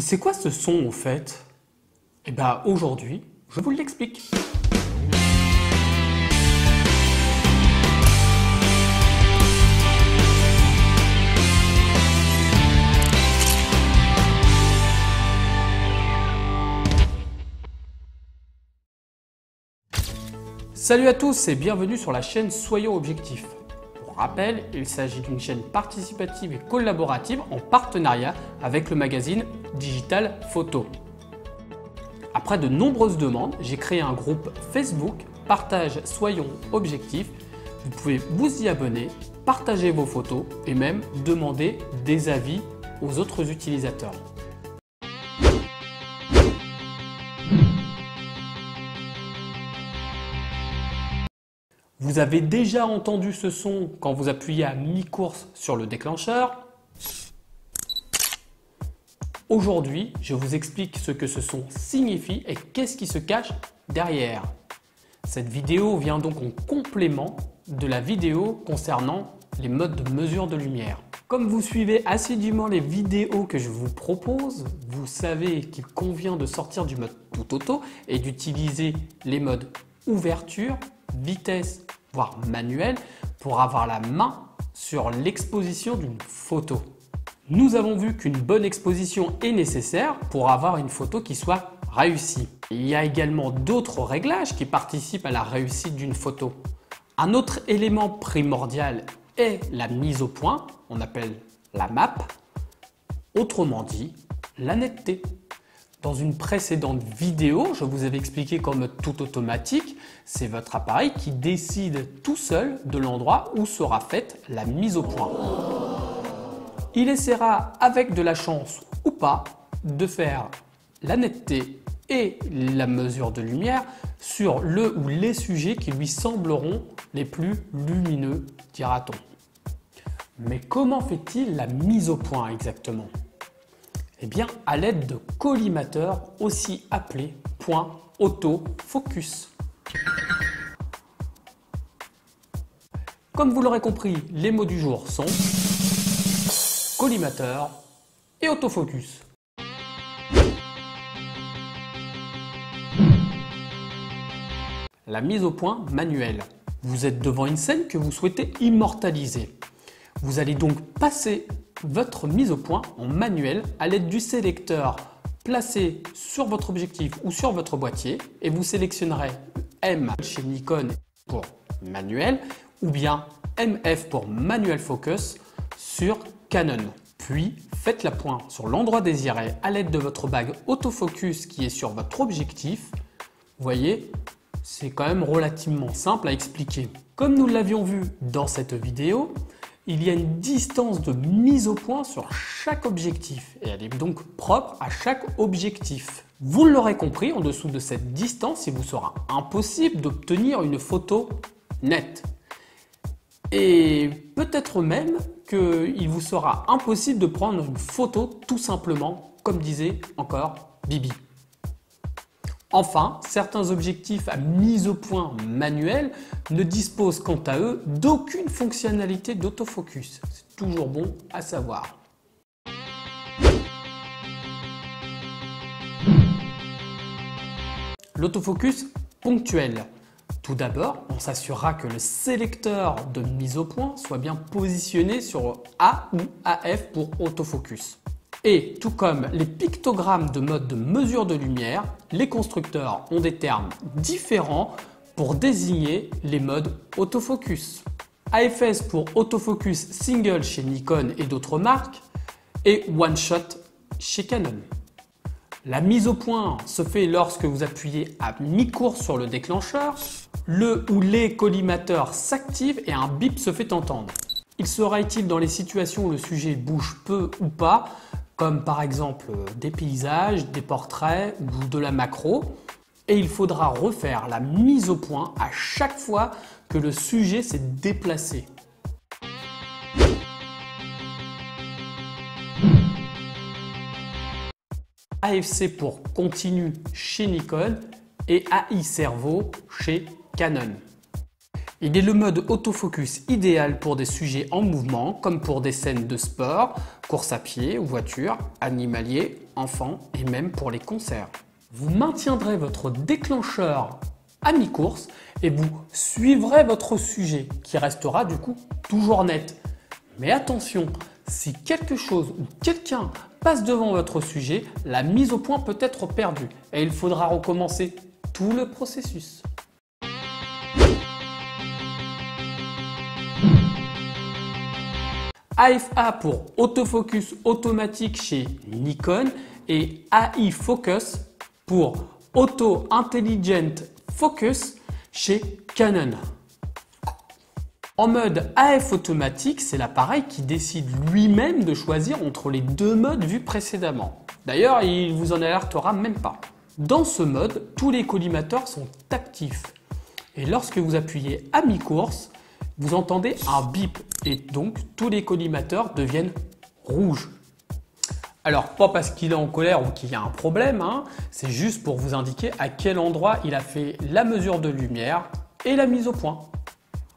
Mais c'est quoi ce son au fait? Eh bien aujourd'hui, je vous l'explique. Salut à tous et bienvenue sur la chaîne Soyons Objectifs. Pour rappel, il s'agit d'une chaîne participative et collaborative en partenariat avec le magazine Digital Photo. Après de nombreuses demandes, j'ai créé un groupe Facebook Partage Soyons Objectifs. Vous pouvez vous y abonner, partager vos photos et même demander des avis aux autres utilisateurs. Vous avez déjà entendu ce son quand vous appuyez à mi-course sur le déclencheur. Aujourd'hui, je vous explique ce que ce son signifie et qu'est-ce qui se cache derrière. Cette vidéo vient donc en complément de la vidéo concernant les modes de mesure de lumière. Comme vous suivez assidûment les vidéos que je vous propose, vous savez qu'il convient de sortir du mode tout auto et d'utiliser les modes ouverture, vitesse, voire manuel, pour avoir la main sur l'exposition d'une photo. Nous avons vu qu'une bonne exposition est nécessaire pour avoir une photo qui soit réussie. Il y a également d'autres réglages qui participent à la réussite d'une photo. Un autre élément primordial est la mise au point, on appelle la map, autrement dit la netteté. Dans une précédente vidéo, je vous avais expliqué qu'en mode tout automatique, c'est votre appareil qui décide tout seul de l'endroit où sera faite la mise au point. Il essaiera, avec de la chance ou pas, de faire la netteté et la mesure de lumière sur le ou les sujets qui lui sembleront les plus lumineux, dira-t-on. Mais comment fait-il la mise au point exactement ? Eh bien, à l'aide de collimateurs, aussi appelés points autofocus. Comme vous l'aurez compris, les mots du jour sont collimateur et autofocus. La mise au point manuelle. Vous êtes devant une scène que vous souhaitez immortaliser. Vous allez donc passer votre mise au point en manuel à l'aide du sélecteur placé sur votre objectif ou sur votre boîtier et vous sélectionnerez M chez Nikon pour manuel ou bien MF pour manual focus sur Canon. Puis faites la pointe sur l'endroit désiré à l'aide de votre bague autofocus qui est sur votre objectif. Vous voyez, c'est quand même relativement simple à expliquer. Comme nous l'avions vu dans cette vidéo, il y a une distance de mise au point sur chaque objectif et elle est donc propre à chaque objectif. Vous l'aurez compris, en dessous de cette distance, il vous sera impossible d'obtenir une photo nette. Et peut-être même qu'il vous sera impossible de prendre une photo tout simplement, comme disait encore Bibi. Enfin, certains objectifs à mise au point manuelle ne disposent quant à eux d'aucune fonctionnalité d'autofocus. C'est toujours bon à savoir. L'autofocus ponctuel. Tout d'abord, on s'assurera que le sélecteur de mise au point soit bien positionné sur A ou AF pour autofocus. Et tout comme les pictogrammes de mode de mesure de lumière, les constructeurs ont des termes différents pour désigner les modes autofocus. AFS pour autofocus single chez Nikon et d'autres marques et one shot chez Canon. La mise au point se fait lorsque vous appuyez à mi-course sur le déclencheur, le ou les collimateurs s'activent et un bip se fait entendre. Il sera utile dans les situations où le sujet bouge peu ou pas, comme par exemple des paysages, des portraits ou de la macro. Et il faudra refaire la mise au point à chaque fois que le sujet s'est déplacé. AFC pour continu chez Nikon et AI Servo chez Canon. Il est le mode autofocus idéal pour des sujets en mouvement, comme pour des scènes de sport, course à pied, voiture, animalier, enfants et même pour les concerts. Vous maintiendrez votre déclencheur à mi-course et vous suivrez votre sujet qui restera du coup toujours net. Mais attention, si quelque chose ou quelqu'un passe devant votre sujet, la mise au point peut être perdue et il faudra recommencer tout le processus. AFA pour autofocus automatique chez Nikon et AI Focus pour Auto Intelligent Focus chez Canon. En mode AF automatique, c'est l'appareil qui décide lui-même de choisir entre les deux modes vus précédemment. D'ailleurs, il vous en alertera même pas. Dans ce mode, tous les collimateurs sont actifs. Et lorsque vous appuyez à mi-course, vous entendez un bip et donc tous les collimateurs deviennent rouges. Alors, pas parce qu'il est en colère ou qu'il y a un problème, c'est juste pour vous indiquer à quel endroit il a fait la mesure de lumière et la mise au point.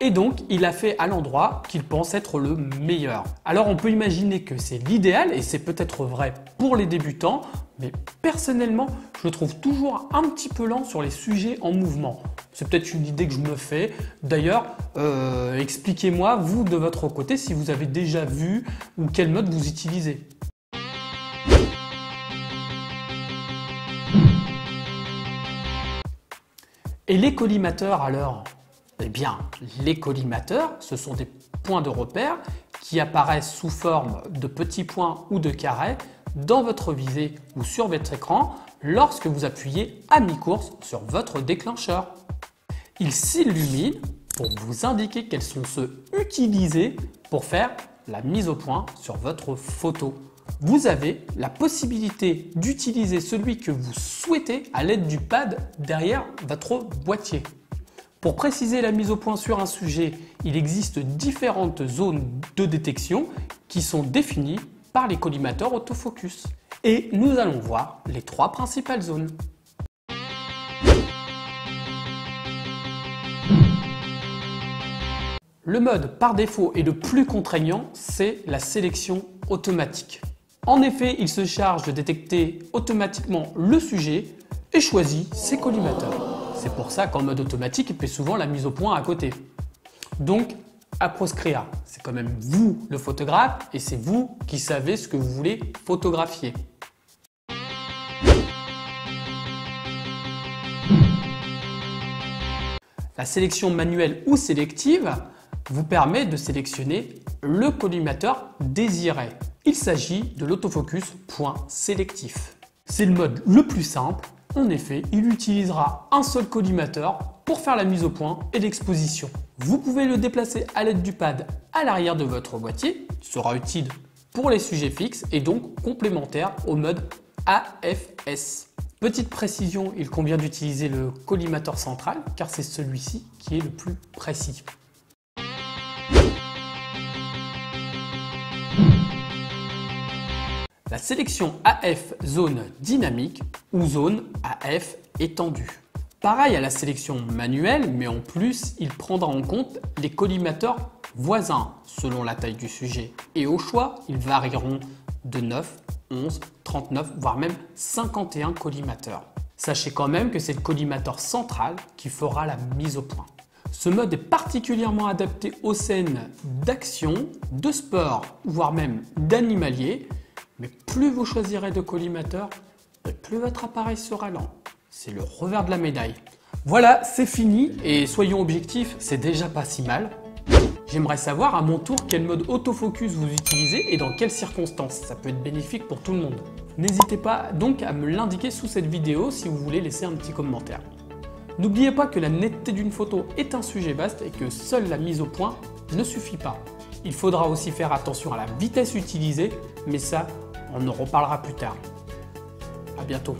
Et donc, il l'a fait à l'endroit qu'il pense être le meilleur. Alors, on peut imaginer que c'est l'idéal et c'est peut-être vrai pour les débutants, mais personnellement, je le trouve toujours un petit peu lent sur les sujets en mouvement. C'est peut-être une idée que je me fais. D'ailleurs, expliquez-moi, vous, de votre côté, si vous avez déjà vu ou quel mode vous utilisez. Et les collimateurs alors? Eh bien, les collimateurs, ce sont des points de repère qui apparaissent sous forme de petits points ou de carrés dans votre visée ou sur votre écran lorsque vous appuyez à mi-course sur votre déclencheur. Ils s'illuminent pour vous indiquer quels sont ceux utilisés pour faire la mise au point sur votre photo. Vous avez la possibilité d'utiliser celui que vous souhaitez à l'aide du pad derrière votre boîtier. Pour préciser la mise au point sur un sujet, il existe différentes zones de détection qui sont définies par les collimateurs autofocus. Et nous allons voir les trois principales zones. Le mode par défaut et le plus contraignant, c'est la sélection automatique. En effet, il se charge de détecter automatiquement le sujet et choisit ses collimateurs. C'est pour ça qu'en mode automatique, il fait souvent la mise au point à côté. Donc, à proscrire, c'est quand même vous le photographe et c'est vous qui savez ce que vous voulez photographier. La sélection manuelle ou sélective vous permet de sélectionner le collimateur désiré. Il s'agit de l'autofocus point sélectif. C'est le mode le plus simple. En effet, il utilisera un seul collimateur pour faire la mise au point et l'exposition. Vous pouvez le déplacer à l'aide du pad à l'arrière de votre boîtier. Il sera utile pour les sujets fixes et donc complémentaire au mode AFS. Petite précision, il convient d'utiliser le collimateur central car c'est celui-ci qui est le plus précis. La sélection AF zone dynamique ou zone AF étendue. Pareil à la sélection manuelle, mais en plus, il prendra en compte les collimateurs voisins selon la taille du sujet. Et au choix, ils varieront de 9, 11, 39, voire même 51 collimateurs. Sachez quand même que c'est le collimateur central qui fera la mise au point. Ce mode est particulièrement adapté aux scènes d'action, de sport, voire même d'animalier. Mais plus vous choisirez de collimateurs, plus votre appareil sera lent. C'est le revers de la médaille. Voilà, c'est fini et soyons objectifs, c'est déjà pas si mal. J'aimerais savoir à mon tour quel mode autofocus vous utilisez et dans quelles circonstances. Ça peut être bénéfique pour tout le monde. N'hésitez pas donc à me l'indiquer sous cette vidéo si vous voulez laisser un petit commentaire. N'oubliez pas que la netteté d'une photo est un sujet vaste et que seule la mise au point ne suffit pas. Il faudra aussi faire attention à la vitesse utilisée, mais ça, on en reparlera plus tard. À bientôt.